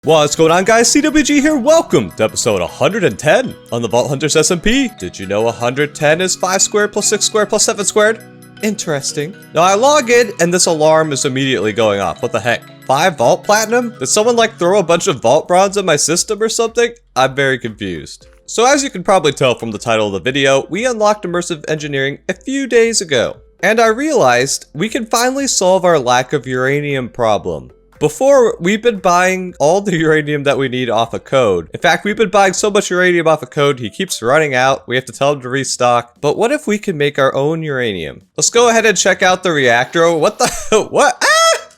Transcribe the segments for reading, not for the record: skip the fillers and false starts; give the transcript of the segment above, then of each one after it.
What's going on, guys? CWG here. Welcome to episode 110 on the Vault Hunters SMP. Did you know 110 is 5 squared plus 6 squared plus 7 squared? Interesting. Now I log in and this alarm is immediately going off. What the heck? 5 Vault Platinum? Did someone like throw a bunch of Vault Bronze in my system or something? I'm very confused. So as you can probably tell from the title of the video, we unlocked Immersive Engineering a few days ago. And I realized we can finally solve our lack of uranium problem. Before, we've been buying all the uranium that we need off of Code. In fact, we've been buying so much uranium off of Code, he keeps running out. We have to tell him to restock. But what if we can make our own uranium? Let's go ahead and check out the reactor. What the? What? Ah!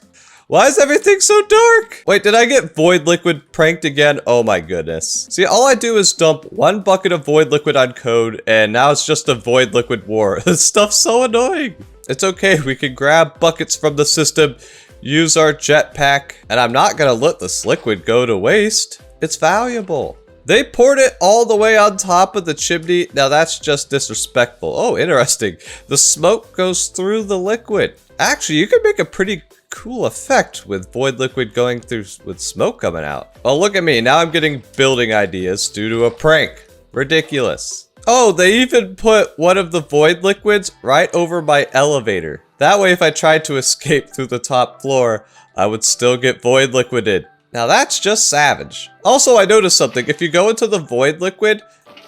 Why is everything so dark? Wait, did I get Void Liquid pranked again? Oh my goodness. See, all I do is dump 1 bucket of Void Liquid on Code, and now it's just a Void Liquid war. This stuff's so annoying. It's okay, we can grab buckets from the system, use our jetpack, and I'm not gonna let this liquid go to waste. It's valuable. They poured it all the way on top of the chimney. Now that's just disrespectful. Oh, interesting. The smoke goes through the liquid. Actually, you can make a pretty cool effect with Void Liquid going through with smoke coming out. Oh, look at me. Now I'm getting building ideas due to a prank. Ridiculous. Oh, they even put one of the Void Liquids right over my elevator. That way, if I tried to escape through the top floor, I would still get Void Liquided. Now that's just savage. Also, I noticed something. If you go into the Void Liquid,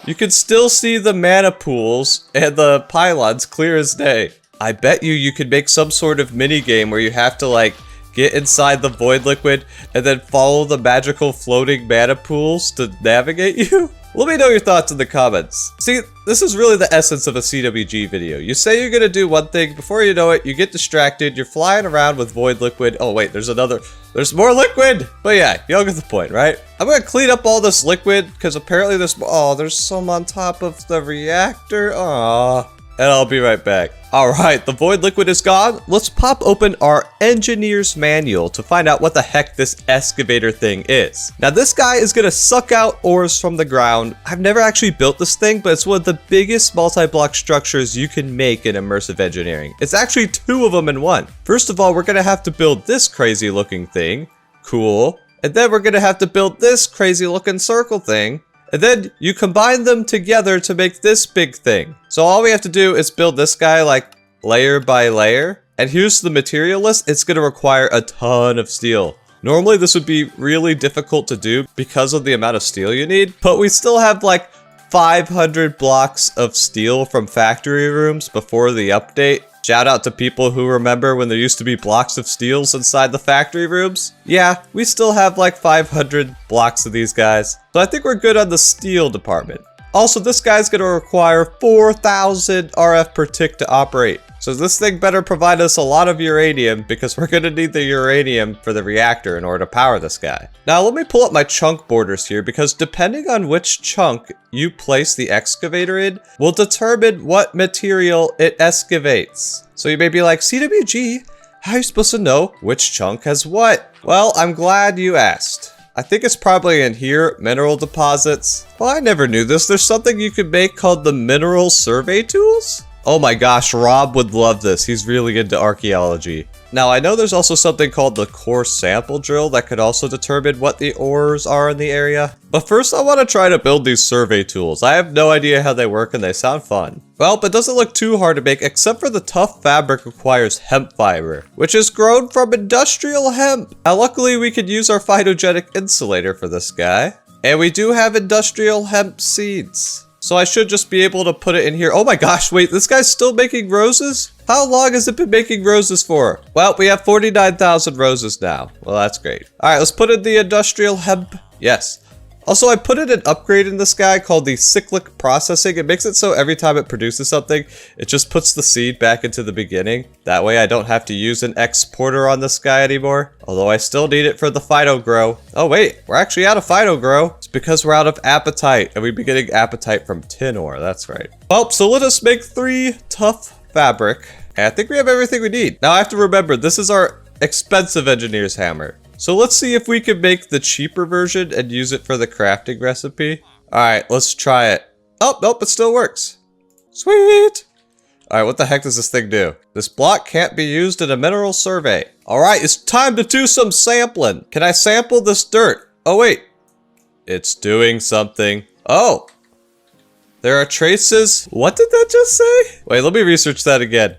you can still see the mana pools and the pylons clear as day. I bet you could make some sort of mini game where you have to like get inside the Void Liquid and then follow the magical floating mana pools to navigate you. Let me know your thoughts in the comments. See, this is really the essence of a CWG video. You say you're gonna do one thing, before you know it, you get distracted, you're flying around with Void Liquid. Oh wait, there's more liquid! But yeah, you'll get the point, right? I'm gonna clean up all this liquid, because apparently there's some on top of the reactor. Aww. And I'll be right back. Alright, the Void Liquid is gone. Let's pop open our engineer's manual to find out what the heck this excavator thing is. Now this guy is gonna suck out ores from the ground. I've never actually built this thing, but it's one of the biggest multi-block structures you can make in Immersive Engineering. It's actually 2 of them in one. First of all, we're gonna have to build this crazy looking thing. Cool. And then we're gonna have to build this crazy looking circle thing. And then you combine them together to make this big thing. So all we have to do is build this guy like layer by layer. And here's the material list. It's going to require a ton of steel. Normally this would be really difficult to do because of the amount of steel you need. But we still have like 500 blocks of steel from factory rooms before the update. Shout out to people who remember when there used to be blocks of steels inside the factory rooms. Yeah, we still have like 500 blocks of these guys. So I think we're good on the steel department. Also, this guy's gonna require 4,000 RF per tick to operate. So this thing better provide us a lot of uranium because we're gonna need the uranium for the reactor in order to power this guy. Now let me pull up my chunk borders here because depending on which chunk you place the excavator in will determine what material it excavates. So you may be like, CWG, how are you supposed to know which chunk has what? Well, I'm glad you asked. I think it's probably in here, mineral deposits. Well, I never knew this. There's something you could make called the mineral survey tools? Oh my gosh, Rob would love this. He's really into archaeology. Now, I know there's also something called the core sample drill that could also determine what the ores are in the area. But first, I want to try to build these survey tools. I have no idea how they work and they sound fun. Well, it doesn't look too hard to make except for the tough fabric requires hemp fiber, which is grown from industrial hemp. Now, luckily, we could use our phytogenic insulator for this guy. And we do have industrial hemp seeds. So I should just be able to put it in here. Oh my gosh, wait, this guy's still making roses? How long has it been making roses for? Well, we have 49,000 roses now. Well, that's great. All right, let's put in the industrial hemp. Yes. Also, I put in an upgrade in this guy called the cyclic processing. It makes it so every time it produces something, it just puts the seed back into the beginning. That way I don't have to use an exporter on this guy anymore. Although I still need it for the phyto grow. Oh wait, we're actually out of phyto grow. It's because we're out of apatite and we've been getting apatite from tin ore, that's right. Well, so let us make 3 tough fabric. And I think we have everything we need. Now I have to remember, this is our expensive engineer's hammer. So let's see if we can make the cheaper version and use it for the crafting recipe. All right, let's try it. Oh, nope, it still works. Sweet. All right, what the heck does this thing do? This block can't be used in a mineral survey. All right, it's time to do some sampling. Can I sample this dirt? Oh, wait. It's doing something. Oh. There are traces. What did that just say? Wait, let me research that again.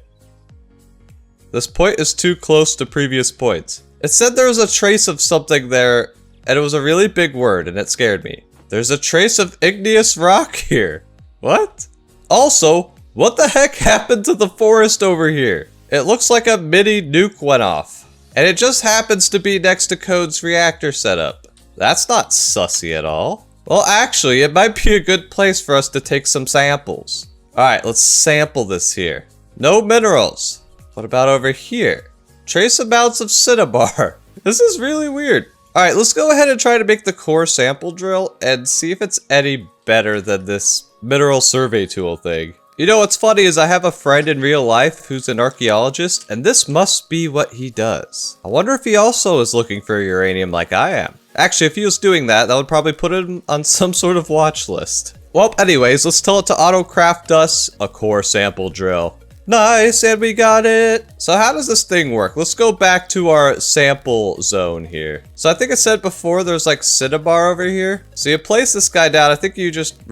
This point is too close to previous points. It said there was a trace of something there, and it was a really big word, and it scared me. There's a trace of igneous rock here. What? Also, what the heck happened to the forest over here? It looks like a mini nuke went off. And it just happens to be next to Code's reactor setup. That's not sussy at all. Well, actually, it might be a good place for us to take some samples. Alright, let's sample this here. No minerals. What about over here? Trace amounts of cinnabar. This is really weird. Alright, let's go ahead and try to make the core sample drill and see if it's any better than this mineral survey tool thing. You know what's funny is I have a friend in real life who's an archaeologist, and this must be what he does. I wonder if he also is looking for uranium like I am. Actually, if he was doing that, that would probably put him on some sort of watch list. Well, anyways, let's tell it to autocraft us a core sample drill. Nice, and we got it. So how does this thing work? Let's go back to our sample zone here. So I think I said before there's like cinnabar over here. So you place this guy down. I think you just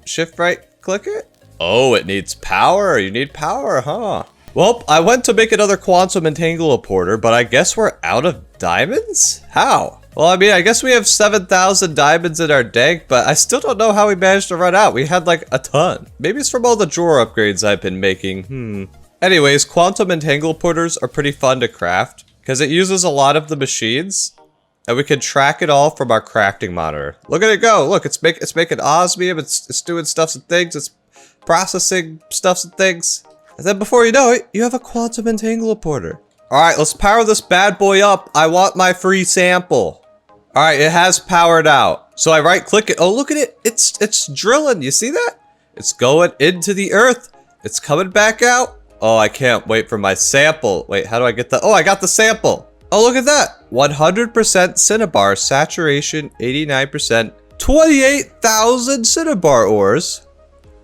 shift right click it. Oh, it needs power. You need power, huh? Well, I went to make another quantum entangler, but I guess we're out of diamonds? How? Well, I mean, I guess we have 7,000 diamonds in our tank, but I still don't know how we managed to run out. We had like a ton. Maybe it's from all the drawer upgrades I've been making. Anyways, quantum entangler are pretty fun to craft because it uses a lot of the machines. And we can track it all from our crafting monitor. Look at it go. Look, it's making osmium. It's doing stuff and things. It's processing stuffs and things. And then before you know it, you have a quantum entangler. Alright, let's power this bad boy up. I want my free sample. Alright, it has powered out. So I right click it. Oh, look at it. It's drilling. You see that? It's going into the earth. It's coming back out. Oh, I can't wait for my sample. Wait, how do I get that? Oh, I got the sample. Oh, look at that. 100% cinnabar saturation, 89%, 28,000 cinnabar ores.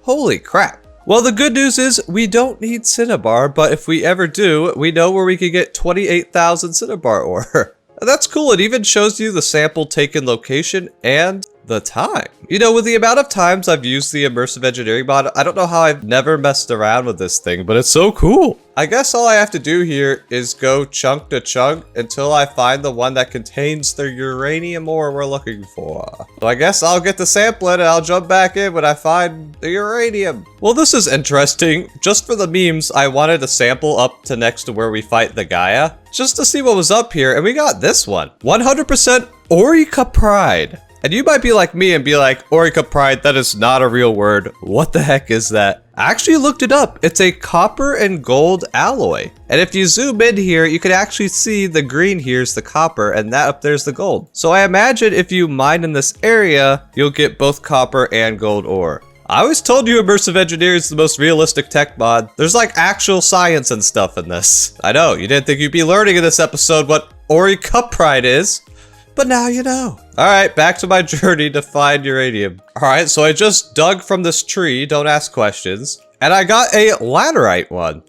Holy crap. Well, the good news is we don't need cinnabar, but if we ever do, we know where we can get 28,000 cinnabar ore. That's cool. It even shows you the sample taken location and the time. You know, with the amount of times I've used the immersive engineering mod, I don't know how I've never messed around with this thing, but it's so cool. I guess all I have to do here is go chunk to chunk until I find the one that contains the uranium ore we're looking for. So I guess I'll get the sample and I'll jump back in when I find the uranium. Well, this is interesting. Just for the memes, I wanted a sample up to next to where we fight the Gaia, just to see what was up here, and we got this one. 100% Oricupride. And you might be like me and be like, Oricupride, that is not a real word. What the heck is that? I actually looked it up. It's a copper and gold alloy. And if you zoom in here, you can actually see the green here's the copper and that up there's the gold. So I imagine if you mine in this area, you'll get both copper and gold ore. I always told you Immersive Engineering is the most realistic tech mod. There's like actual science and stuff in this. I know, you didn't think you'd be learning in this episode what Oricupride is. But now you know. Alright, back to my journey to find uranium. Alright, so I just dug from this tree, don't ask questions, and I got a laterite one.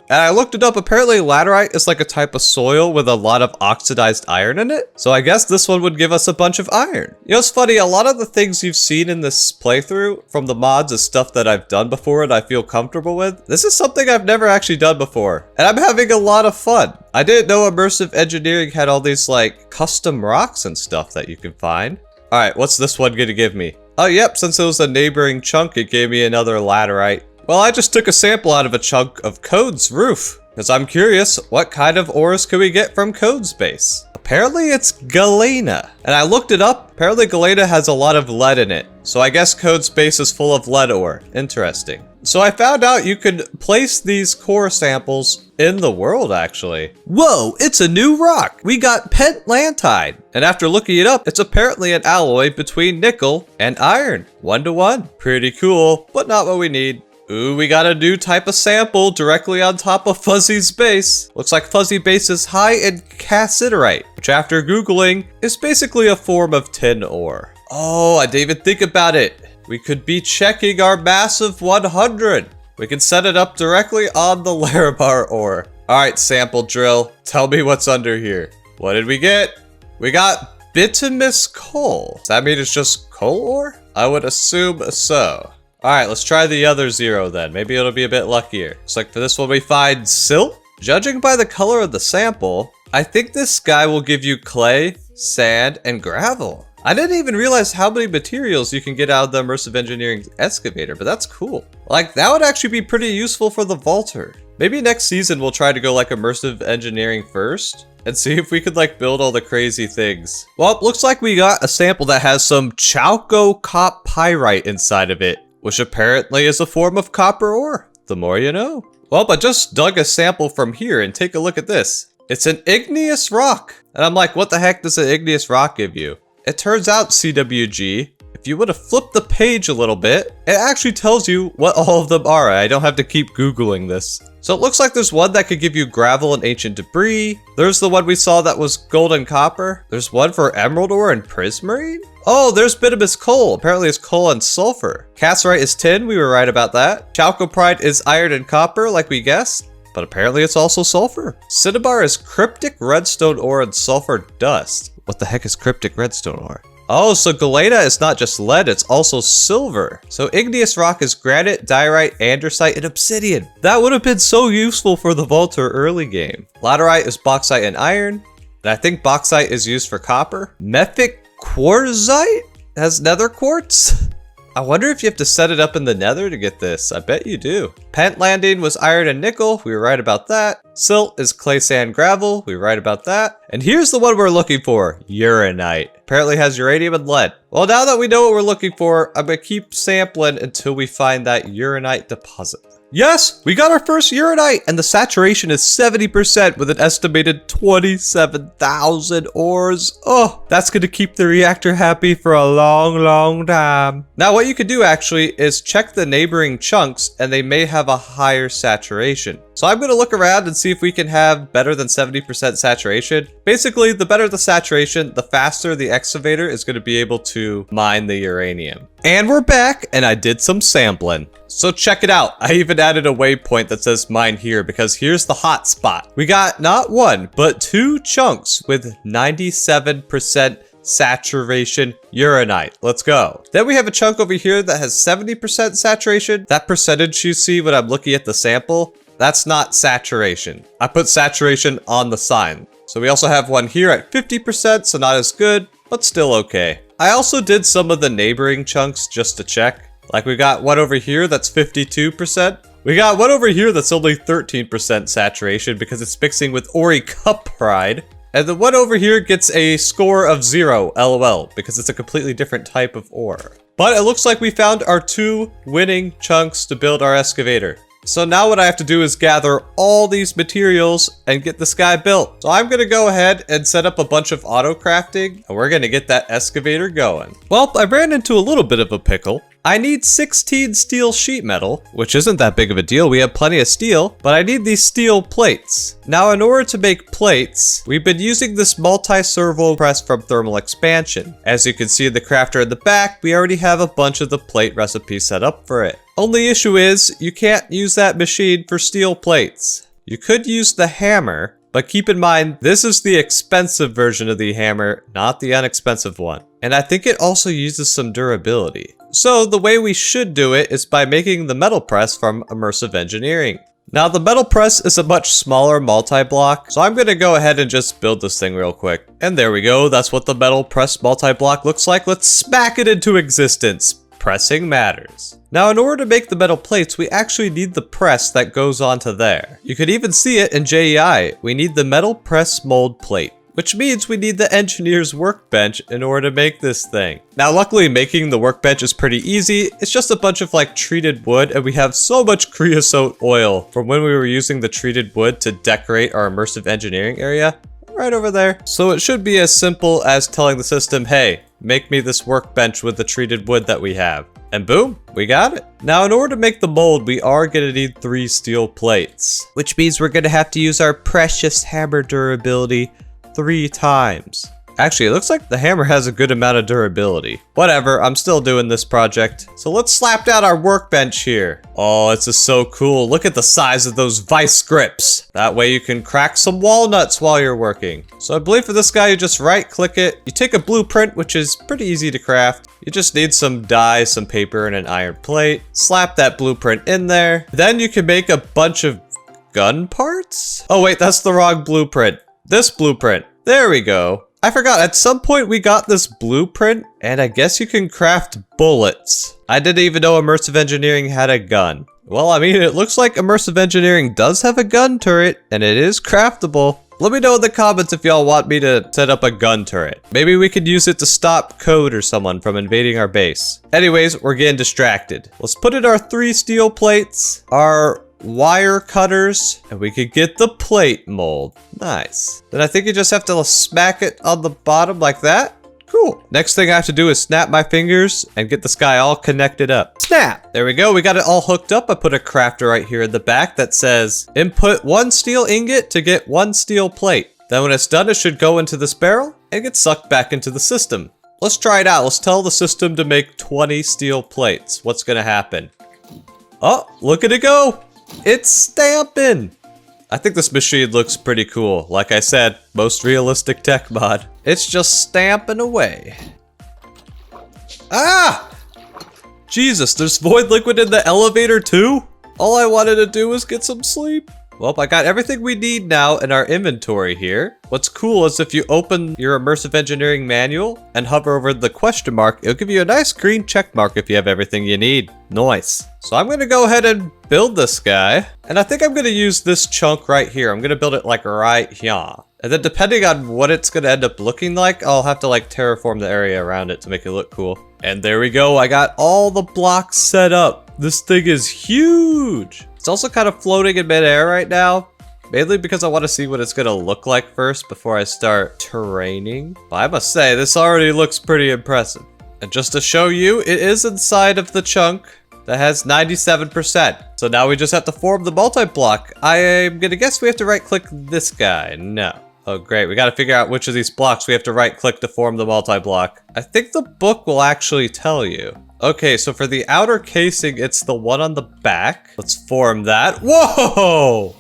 And I looked it up, apparently laterite is like a type of soil with a lot of oxidized iron in it. So I guess this one would give us a bunch of iron. You know, it's funny, a lot of the things you've seen in this playthrough from the mods is stuff that I've done before and I feel comfortable with. This is something I've never actually done before. And I'm having a lot of fun. I didn't know Immersive Engineering had all these like custom rocks and stuff that you can find. Alright, what's this one gonna give me? Oh yep, since it was a neighboring chunk, it gave me another laterite. Well, I just took a sample out of a chunk of Code's roof, because I'm curious, what kind of ores could we get from Code's base? Apparently it's galena, and I looked it up. Apparently galena has a lot of lead in it, so I guess Code's base is full of lead ore. Interesting. So I found out you could place these core samples in the world, actually. Whoa, it's a new rock. We got pentlantite. And after looking it up, it's apparently an alloy between nickel and iron. 1-to-1. Pretty cool, but not what we need. Ooh, we got a new type of sample directly on top of Fuzzy's base. Looks like Fuzzy base is high in cassiterite, which after Googling is basically a form of tin ore. Oh, I didn't even think about it. We could be checking our massive 100. We can set it up directly on the Larabar ore. All right, sample drill, tell me what's under here. What did we get? We got bituminous coal. Does that mean it's just coal ore? I would assume so. Alright, let's try the other 0 then. Maybe it'll be a bit luckier. Looks like for this one we find silt. Judging by the color of the sample, I think this guy will give you clay, sand, and gravel. I didn't even realize how many materials you can get out of the immersive engineering excavator, but that's cool. Like, that would actually be pretty useful for the vaulter. Maybe next season we'll try to go like immersive engineering first and see if we could like build all the crazy things. Well, it looks like we got a sample that has some chalcopyrite inside of it, which apparently is a form of copper ore. The more you know. Well, I just dug a sample from here and take a look at this. It's an igneous rock. And I'm like, what the heck does an igneous rock give you? It turns out, CWG, if you would have flipped the page a little bit, it actually tells you what all of them are. I don't have to keep Googling this. So it looks like there's one that could give you gravel and ancient debris. There's the one we saw that was gold and copper. There's one for emerald ore and prismarine. Oh, there's bituminous coal. Apparently it's coal and sulfur. Cassiterite is tin. We were right about that. Chalcopyrite is iron and copper, like we guessed. But apparently it's also sulfur. Cinnabar is cryptic redstone ore and sulfur dust. What the heck is cryptic redstone ore? Oh, so galena is not just lead, it's also silver. So igneous rock is granite, diorite, andesite, and obsidian. That would have been so useful for the vaulter early game. Laterite is bauxite and iron. And I think bauxite is used for copper. Mephic quartzite has nether quartz. I wonder if you have to set it up in the nether to get this. I bet you do. Pentlandine was iron and nickel. We were right about that. Silt is clay, sand, gravel. We were right about that. And here's the one we're looking for. Uraninite. Apparently has uranium and lead. Well, now that we know what we're looking for, I'm gonna keep sampling until we find that uraninite deposit. Yes, we got our first uraninite, and the saturation is 70% with an estimated 27,000 ores. Oh, that's gonna keep the reactor happy for a long, long time. Now, what you could do actually is check the neighboring chunks, and they may have a higher saturation. So I'm gonna look around and see if we can have better than 70% saturation. Basically, the better the saturation, the faster the excavator is gonna be able to mine the uranium. And we're back, and I did some sampling. So check it out. I even added a waypoint that says mine here because here's the hot spot. We got not one, but 2 chunks with 97% saturation uraninite. Let's go. Then we have a chunk over here that has 70% saturation. That percentage you see when I'm looking at the sample, that's not saturation. I put saturation on the sign. So we also have one here at 50%, so not as good, but still okay. I also did some of the neighboring chunks just to check. Like we got one over here that's 52%. We got one over here that's only 13% saturation because it's mixing with ori cupride. And the one over here gets a score of 0, LOL, because it's a completely different type of ore. But it looks like we found our 2 winning chunks to build our excavator. So now what I have to do is gather all these materials and get this guy built. So I'm gonna go ahead and set up a bunch of auto crafting and we're gonna get that excavator going. Well, I ran into a little bit of a pickle. I need 16 steel sheet metal, which isn't that big of a deal. We have plenty of steel, but I need these steel plates. Now, in order to make plates, we've been using this multi-servo press from Thermal Expansion. As you can see in the crafter in the back, we already have a bunch of the plate recipes set up for it. Only issue is, you can't use that machine for steel plates. You could use the hammer, but keep in mind, this is the expensive version of the hammer, not the inexpensive one. And I think it also uses some durability. So the way we should do it is by making the metal press from Immersive Engineering. Now the metal press is a much smaller multi-block, so I'm gonna go ahead and just build this thing real quick. And there we go, that's what the metal press multi-block looks like. Let's smack it into existence. Pressing matters. Now in order to make the metal plates, we actually need the press that goes onto there. You could even see it in JEI. We need the metal press mold plate, which means we need the engineer's workbench in order to make this thing. Now luckily making the workbench is pretty easy. It's just a bunch of like treated wood, and we have so much creosote oil from when we were using the treated wood to decorate our immersive engineering area right over there. So it should be as simple as telling the system, hey, make me this workbench with the treated wood that we have. And boom, we got it. Now in order to make the mold, we are gonna need 3 steel plates, which means we're gonna have to use our precious hammer durability 3 times. Actually, it looks like the hammer has a good amount of durability. Whatever, I'm still doing this project. So let's slap down our workbench here. Oh, this is so cool. Look at the size of those vice grips. That way you can crack some walnuts while you're working. So I believe for this guy, you just right click it. You take a blueprint, which is pretty easy to craft. You just need some dye, some paper, and an iron plate. Slap that blueprint in there. Then you can make a bunch of gun parts? Oh wait, that's the wrong blueprint. This blueprint. There we go. I forgot, at some point we got this blueprint, and I guess you can craft bullets. I didn't even know Immersive Engineering had a gun. Well, I mean, it looks like Immersive Engineering does have a gun turret, and it is craftable. Let me know in the comments if y'all want me to set up a gun turret. Maybe we could use it to stop Code or someone from invading our base. Anyways, we're getting distracted. Let's put in our 3 steel plates, our wire cutters, and we could get the plate mold. Nice. Then I think you just have to smack it on the bottom like that. Cool. Next thing I have to do is snap my fingers and get this guy all connected up. Snap! There we go. We got it all hooked up. I put a crafter right here in the back that says, input 1 steel ingot to get 1 steel plate. Then when it's done, it should go into this barrel and get sucked back into the system. Let's try it out. Let's tell the system to make 20 steel plates. What's gonna happen? Oh, look at it go. It's stamping! I think this machine looks pretty cool. Like I said, most realistic tech mod. It's just stamping away. Ah! Jesus, there's void liquid in the elevator too? All I wanted to do was get some sleep. Well, I got everything we need now in our inventory here. What's cool is if you open your Immersive Engineering manual and hover over the question mark, it'll give you a nice green check mark if you have everything you need. Nice. So I'm gonna go ahead and build this guy. And I think I'm gonna use this chunk right here. I'm gonna build it like right here. And then depending on what it's gonna end up looking like, I'll have to like terraform the area around it to make it look cool. And there we go. I got all the blocks set up. This thing is huge. It's also kind of floating in midair right now, mainly because I want to see what it's going to look like first before I start terraining. But I must say, this already looks pretty impressive. And just to show you, it is inside of the chunk that has 97%. So now we just have to form the multi-block. I'm going to guess we have to right-click this guy. No. Oh, great. We got to figure out which of these blocks we have to right-click to form the multi-block. I think the book will actually tell you. Okay, so for the outer casing, it's the one on the back. Let's form that. Whoa!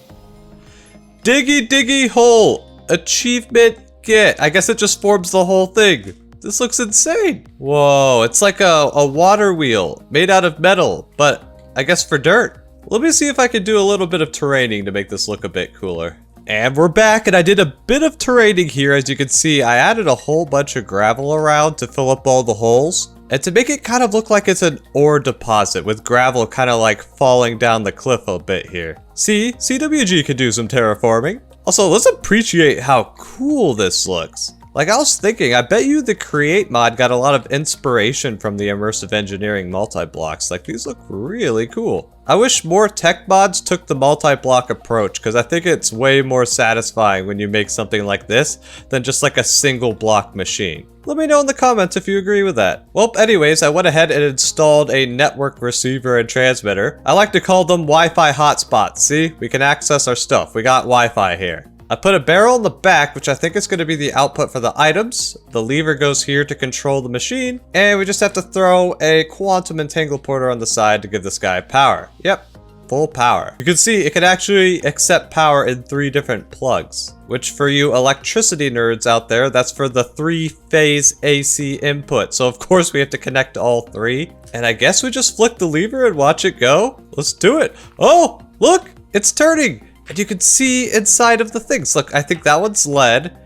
Diggy diggy hole. Achievement get. I guess it just forms the whole thing. This looks insane. Whoa, it's like a water wheel made out of metal, but I guess for dirt. Let me see if I can do a little bit of terraining to make this look a bit cooler. And we're back, and I did a bit of terraining here. As you can see, I added a whole bunch of gravel around to fill up all the holes. And to make it kind of look like it's an ore deposit with gravel kind of like falling down the cliff a bit here. See, CWG could do some terraforming. Also, let's appreciate how cool this looks. Like I was thinking, I bet you the Create mod got a lot of inspiration from the Immersive Engineering multi-blocks. Like these look really cool. I wish more tech mods took the multi-block approach because I think it's way more satisfying when you make something like this than just like a single block machine. Let me know in the comments if you agree with that. Well, anyways, I went ahead and installed a network receiver and transmitter. I like to call them Wi-Fi hotspots. See, we can access our stuff. We got Wi-Fi here. I put a barrel in the back, which I think is going to be the output for the items. The lever goes here to control the machine. And we just have to throw a quantum entangleporter on the side to give this guy power. Yep, full power. You can see it can actually accept power in 3 different plugs. Which for you electricity nerds out there, that's for the 3-phase AC input. So of course we have to connect to all 3. And I guess we just flick the lever and watch it go. Let's do it. Oh, look, it's turning. And you can see inside of the things. Look, I think that one's lead.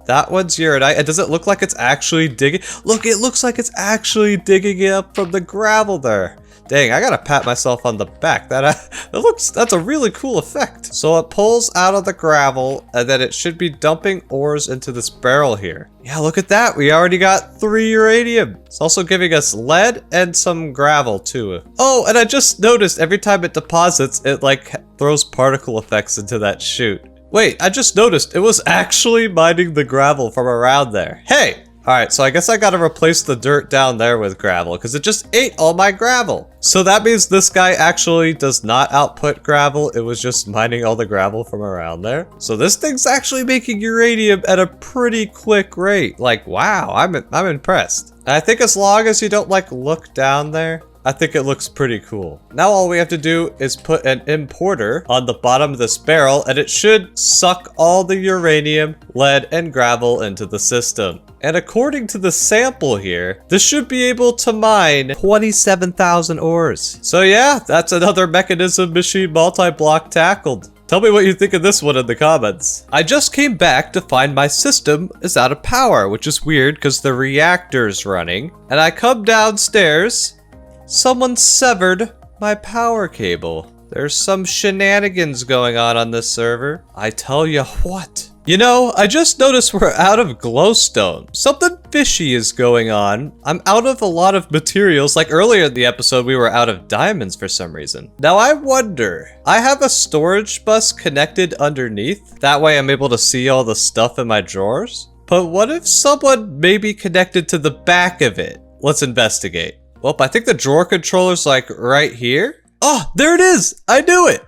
That one's uranite. And does it look like it's actually digging? Look, it looks like it's actually digging it up from the gravel there. Dang, I gotta pat myself on the back. That's a really cool effect. So it pulls out of the gravel and then it should be dumping ores into this barrel here. Yeah, look at that. We already got 3 uranium. It's also giving us lead and some gravel too. Oh, and I just noticed every time it deposits, it like throws particle effects into that chute. Wait, I just noticed it was actually mining the gravel from around there. Hey! Alright, so I guess I gotta replace the dirt down there with gravel because it just ate all my gravel. So that means this guy actually does not output gravel. It was just mining all the gravel from around there. So this thing's actually making uranium at a pretty quick rate. Like, wow, I'm impressed. And I think as long as you don't like look down there, I think it looks pretty cool. Now all we have to do is put an importer on the bottom of this barrel and it should suck all the uranium, lead, and gravel into the system. And according to the sample here, this should be able to mine 27,000 ores. So yeah, that's another mechanism machine multi-block tackled. Tell me what you think of this one in the comments. I just came back to find my system is out of power, which is weird because the reactor's running. And I come downstairs, someone severed my power cable. There's some shenanigans going on this server. I tell you what. You know, I just noticed we're out of glowstone. Something fishy is going on. I'm out of a lot of materials. Like earlier in the episode, we were out of diamonds for some reason. Now I wonder, I have a storage bus connected underneath. That way I'm able to see all the stuff in my drawers. But what if someone may be connected to the back of it? Let's investigate. Well, I think the drawer controller's like right here. Oh, there it is. I knew it.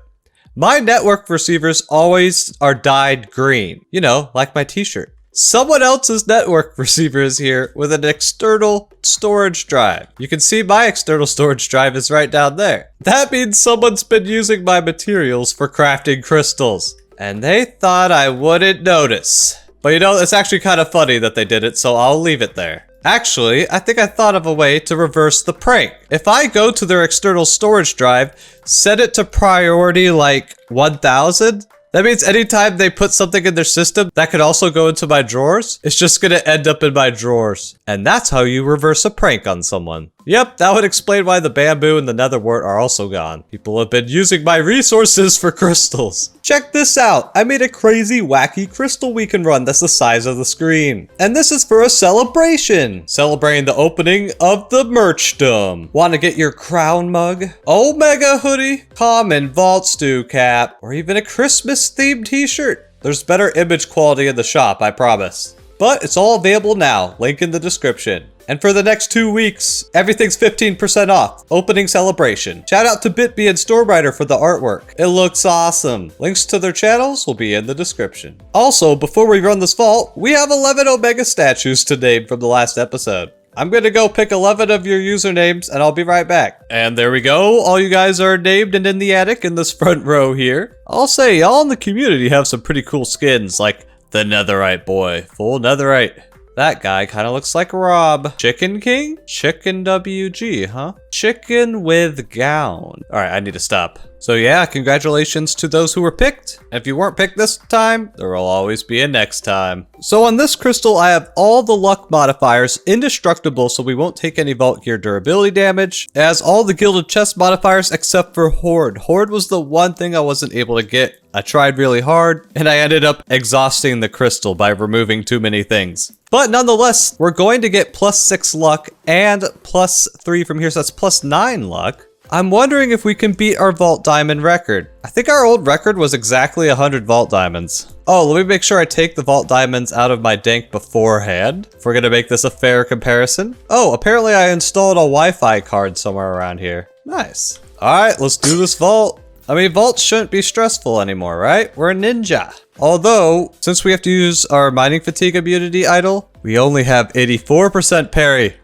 My network receivers always are dyed green, you know, like my t-shirt. Someone else's network receiver is here with an external storage drive. You can see my external storage drive is right down there. That means someone's been using my materials for crafting crystals. And they thought I wouldn't notice. But you know, it's actually kind of funny that they did it, so I'll leave it there. Actually, I think I thought of a way to reverse the prank. If I go to their external storage drive, set it to priority like 1000, that means anytime they put something in their system that could also go into my drawers, it's just gonna end up in my drawers. And that's how you reverse a prank on someone. Yep, that would explain why the bamboo and the nether wart are also gone. People have been using my resources for crystals. Check this out. I made a crazy, wacky crystal we can run that's the size of the screen. And this is for a celebration. Celebrating the opening of the merchdom. Want to get your crown mug, Omega hoodie, common vault stew cap, or even a Christmas themed t-shirt? There's better image quality in the shop, I promise. But it's all available now, link in the description. And for the next 2 weeks, everything's 15% off. Opening celebration. Shout out to BitBee and Stormwriter for the artwork. It looks awesome. Links to their channels will be in the description. Also, before we run this vault, we have 11 Omega statues to name from the last episode. I'm gonna go pick 11 of your usernames and I'll be right back. And there we go. All you guys are named and in the attic in this front row here. I'll say y'all in the community have some pretty cool skins like the Netherite boy, full Netherite. That guy kind of looks like Rob. Chicken King? Chicken WG, huh? Chicken with gown. All right, I need to stop. So yeah, congratulations to those who were picked. And if you weren't picked this time, there will always be a next time. So on this crystal, I have all the luck modifiers indestructible, so we won't take any vault gear durability damage. It has all the gilded chest modifiers except for Horde. Horde was the one thing I wasn't able to get. I tried really hard, and I ended up exhausting the crystal by removing too many things. But nonetheless, we're going to get +6 luck and +3 from here, so that's +9 luck. I'm wondering if we can beat our vault diamond record. I think our old record was exactly 100 vault diamonds. Oh, let me make sure I take the vault diamonds out of my dank beforehand, if we're gonna make this a fair comparison. Oh, apparently I installed a Wi-Fi card somewhere around here. Nice. All right, let's do this vault. I mean, vaults shouldn't be stressful anymore, right? We're a ninja. Although, since we have to use our mining fatigue immunity idol, we only have 84% parry.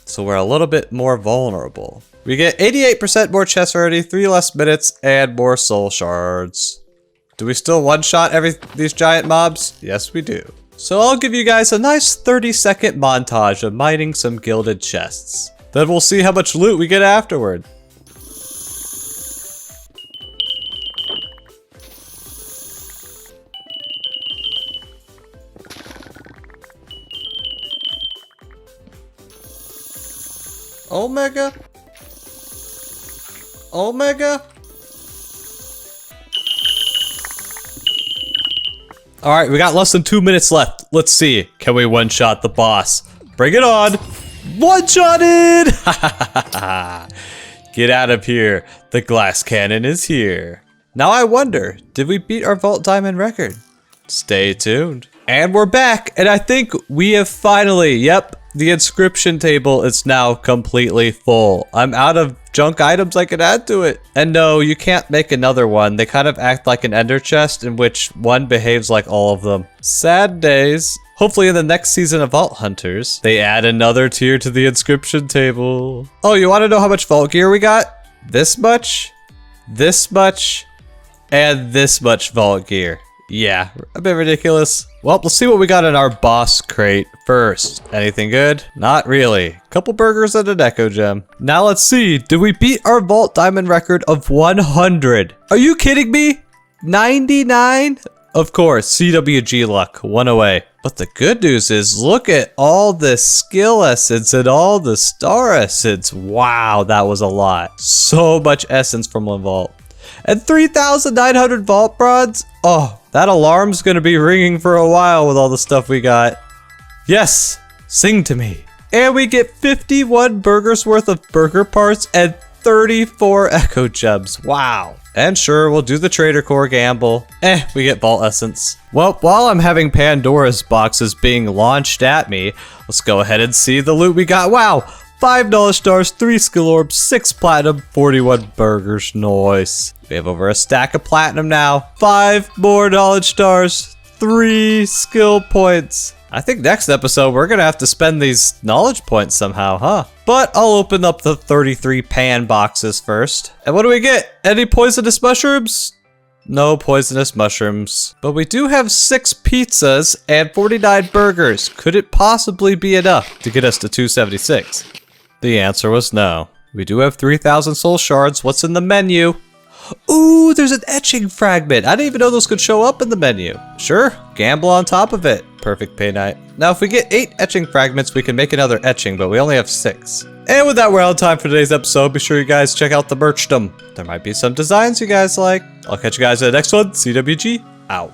So we're a little bit more vulnerable. We get 88% more chest rarity, 3 less minutes, and more soul shards. Do we still one-shot these giant mobs? Yes, we do. So I'll give you guys a nice 30-second montage of mining some gilded chests. Then we'll see how much loot we get afterward. Omega? Omega? Alright, we got less than 2 minutes left. Let's see. Can we one-shot the boss? Bring it on! One-shotted! Get out of here. The glass cannon is here. Now I wonder, did we beat our vault diamond record? Stay tuned. And we're back, and I think we have finally, yep, The inscription table is now completely full. I'm out of junk items I can add to it. And no, you can't make another one. They kind of act like an ender chest in which one behaves like all of them. Sad days. Hopefully in the next season of Vault Hunters, they add another tier to the inscription table. Oh, you want to know how much vault gear we got? This much, and this much vault gear. Yeah, a bit ridiculous. Well, let's see what we got in our boss crate first. Anything good? Not really. Couple burgers and an echo gem. Now let's see. Did we beat our vault diamond record of 100? Are you kidding me? 99? Of course, CWG luck, one away. But the good news is, look at all the skill essence and all the star essence. Wow, that was a lot. So much essence from one vault. And 3,900 vault bronze? Oh, that alarm's gonna be ringing for a while with all the stuff we got. Yes, sing to me. And we get 51 burgers worth of burger parts and 34 echo gems. Wow. And sure, we'll do the Trader Core gamble. We get vault essence. Well, while I'm having Pandora's boxes being launched at me, let's go ahead and see the loot we got. Wow, 5 knowledge stars, 3 skill orbs, 6 platinum, 41 burgers. Nice. We have over a stack of platinum now. 5 more knowledge stars, 3 skill points. I think next episode we're gonna have to spend these knowledge points somehow, huh? But I'll open up the 33 pan boxes first. And what do we get? Any poisonous mushrooms? No poisonous mushrooms. But we do have 6 pizzas and 49 burgers. Could it possibly be enough to get us to 276? The answer was no. We do have 3,000 soul shards. What's in the menu? Ooh, there's an etching fragment. I didn't even know those could show up in the menu. Sure, gamble on top of it. Perfect pay night. Now, if we get 8 etching fragments, we can make another etching, but we only have 6. And with that, we're out of time for today's episode. Be sure you guys check out the merchdom. There might be some designs you guys like. I'll catch you guys in the next one. CWG, out.